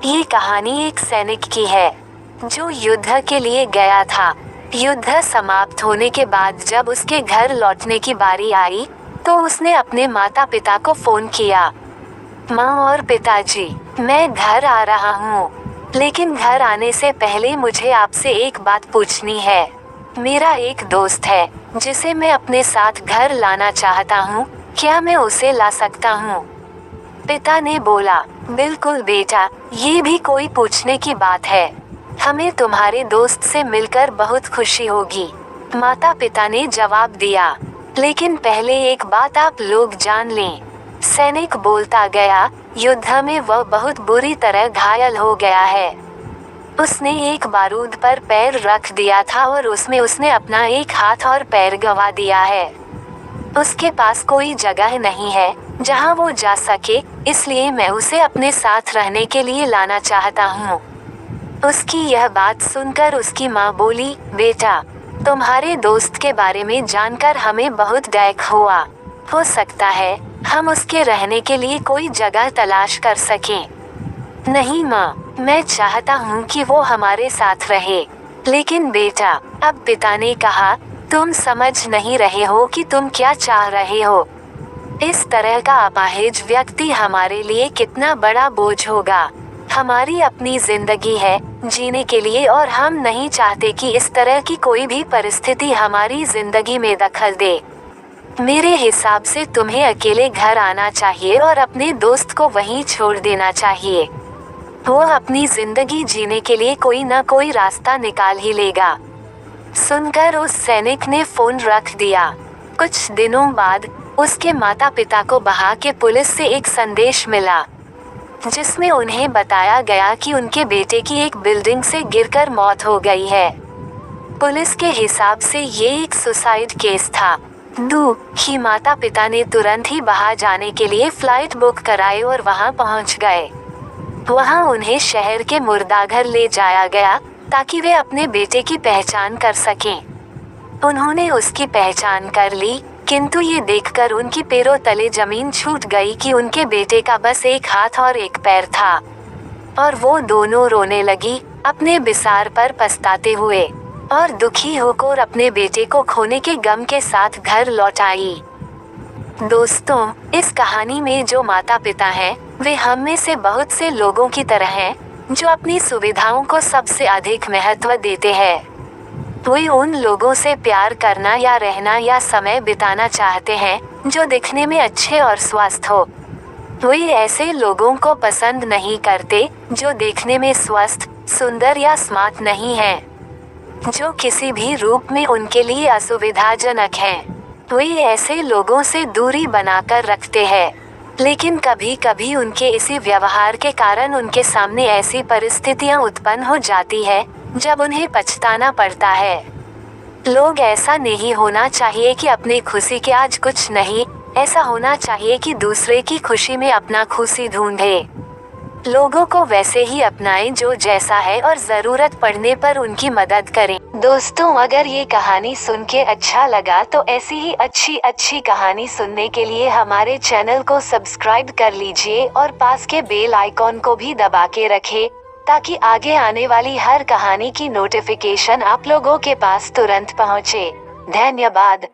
ये कहानी एक सैनिक की है जो युद्ध के लिए गया था। युद्ध समाप्त होने के बाद जब उसके घर लौटने की बारी आई तो उसने अपने माता पिता को फोन किया। माँ और पिताजी, मैं घर आ रहा हूँ, लेकिन घर आने से पहले मुझे आपसे एक बात पूछनी है। मेरा एक दोस्त है जिसे मैं अपने साथ घर लाना चाहता हूँ, क्या मैं उसे ला सकता हूँ? पिता ने बोला, बिल्कुल बेटा, ये भी कोई पूछने की बात है। हमें तुम्हारे दोस्त से मिलकर बहुत खुशी होगी, माता पिता ने जवाब दिया। लेकिन पहले एक बात आप लोग जान लें, सैनिक बोलता गया, युद्ध में वह बहुत बुरी तरह घायल हो गया है। उसने एक बारूद पर पैर रख दिया था और उसमें उसने अपना एक हाथ और पैर गंवा दिया है। उसके पास कोई जगह नहीं है जहां वो जा सके, इसलिए मैं उसे अपने साथ रहने के लिए लाना चाहता हूँ। उसकी यह बात सुनकर उसकी माँ बोली, बेटा, तुम्हारे दोस्त के बारे में जानकर हमें बहुत दुख हुआ। हो सकता है हम उसके रहने के लिए कोई जगह तलाश कर सकें। नहीं माँ, मैं चाहता हूँ कि वो हमारे साथ रहे। लेकिन बेटा, अब पिता ने कहा, तुम समझ नहीं रहे हो कि तुम क्या चाह रहे हो। इस तरह का अपाहिज व्यक्ति हमारे लिए कितना बड़ा बोझ होगा। हमारी अपनी जिंदगी है जीने के लिए और हम नहीं चाहते कि इस तरह की कोई भी परिस्थिति हमारी जिंदगी में दखल दे। मेरे हिसाब से तुम्हें अकेले घर आना चाहिए और अपने दोस्त को वहीं छोड़ देना चाहिए। वो अपनी जिंदगी जीने के लिए कोई ना कोई रास्ता निकाल ही लेगा। सुनकर उस सैनिक ने फोन रख दिया। कुछ दिनों बाद उसके माता पिता को बहा के पुलिस से एक संदेश मिला जिसमें उन्हें बताया गया कि उनके बेटे की एक बिल्डिंग से गिरकर मौत हो गई है। पुलिस के हिसाब से ये एक सुसाइड केस था। दुखी माता पिता ने तुरंत ही बहा जाने के लिए फ्लाइट बुक कराई और वहां पहुंच गए। वहां उन्हें शहर के मुर्दाघर ले जाया गया ताकि वे अपने बेटे की पहचान कर सकें। उन्होंने उसकी पहचान कर ली, किंतु ये देखकर उनकी पैरों तले जमीन छूट गई कि उनके बेटे का बस एक हाथ और एक पैर था। और वो दोनों रोने लगी, अपने बिसार पर पछताते हुए और दुखी होकर अपने बेटे को खोने के गम के साथ घर लौट आई। दोस्तों, इस कहानी में जो माता पिता हैं, वे हम में से बहुत से लोगों की तरह हैं जो अपनी सुविधाओं को सबसे अधिक महत्व देते हैं। वे उन लोगों से प्यार करना या रहना या समय बिताना चाहते हैं जो दिखने में अच्छे और स्वस्थ हो। वे ऐसे लोगों को पसंद नहीं करते जो देखने में स्वस्थ, सुंदर या स्मार्ट नहीं हैं, जो किसी भी रूप में उनके लिए असुविधाजनक हैं। वे ऐसे लोगों से दूरी बनाकर रखते हैं। लेकिन कभी कभी उनके इसी व्यवहार के कारण उनके सामने ऐसी परिस्थितियां उत्पन्न हो जाती है जब उन्हें पछताना पड़ता है। लोग ऐसा नहीं होना चाहिए कि अपनी खुशी के आज कुछ नहीं, ऐसा होना चाहिए कि दूसरे की खुशी में अपना खुशी ढूंढे। लोगों को वैसे ही अपनाएं जो जैसा है और जरूरत पड़ने पर उनकी मदद करें। दोस्तों, अगर ये कहानी सुन के अच्छा लगा तो ऐसी ही अच्छी कहानी सुनने के लिए हमारे चैनल को सब्सक्राइब कर लीजिए और पास के बेल आइकॉन को भी दबा के रखें ताकि आगे आने वाली हर कहानी की नोटिफिकेशन आप लोगों के पास तुरंत पहुंचे। धन्यवाद।